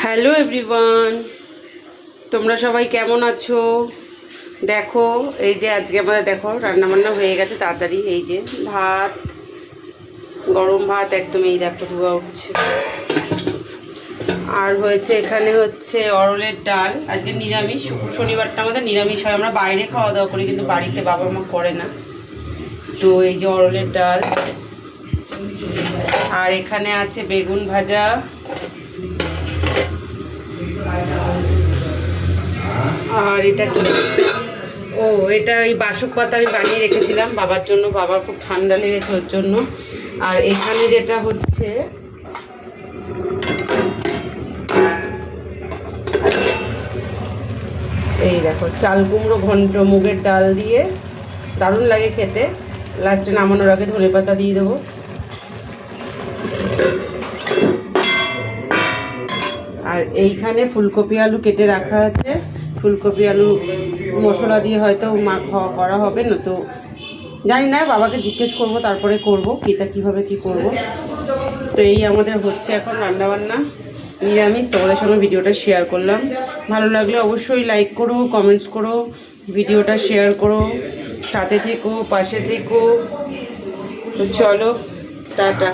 Hello everyone, তোমরা সবাই কেমন আছো? দেখো এই যে আজকে আমাদের দেখো রান্নাবান্না হয়ে গেছে তাড়াতাড়ি। এই যে ভাত, গরম ভাত একদম, এই দেখো ধোয়া উঠছে। আর হয়েছে এখানে হচ্ছে অরলের ডাল। আজকে নিরামিষ, শনিবারটা আমাদের নিরামিষ হয়। আমরা বাইরে খাওয়া দাওয়া করি, কিন্তু বাড়িতে বাবা মা করে না। তো এই যে অরলের ডাল, আর এখানে আছে বেগুন ভাজা, আর এটা কি, ও এটা এই বাসক পাতা আমি বানিয়ে রেখেছিলাম বাবার জন্য, বাবার খুব ঠান্ডা লেগেছে ওর জন্য। আর এখানে যেটা হচ্ছে এই দেখো চাল কুমড়ো ঘন্ট মুগের ডাল দিয়ে, দারুণ লাগে খেতে। লাস্টে নামানোর আগে ধনে পাতা দিয়ে দেবো। আর এইখানে ফুলকপি আলু কেটে রাখা আছে, ফুলকপি আলু মশলা দিয়ে হয়তো মা খাওয়া করা হবে না, তো জানি না, বাবাকে জিজ্ঞেস করবো তারপরে করবো এটা কীভাবে কি করব। তো এই আমাদের হচ্ছে এখন রান্নাবান্না নিরামিষ। তোমাদের সঙ্গে ভিডিওটা শেয়ার করলাম। ভালো লাগলে অবশ্যই লাইক করো, কমেন্টস করো, ভিডিওটা শেয়ার করো, সাথে থেকো, পাশে থেকো। তো চলো, টাটা।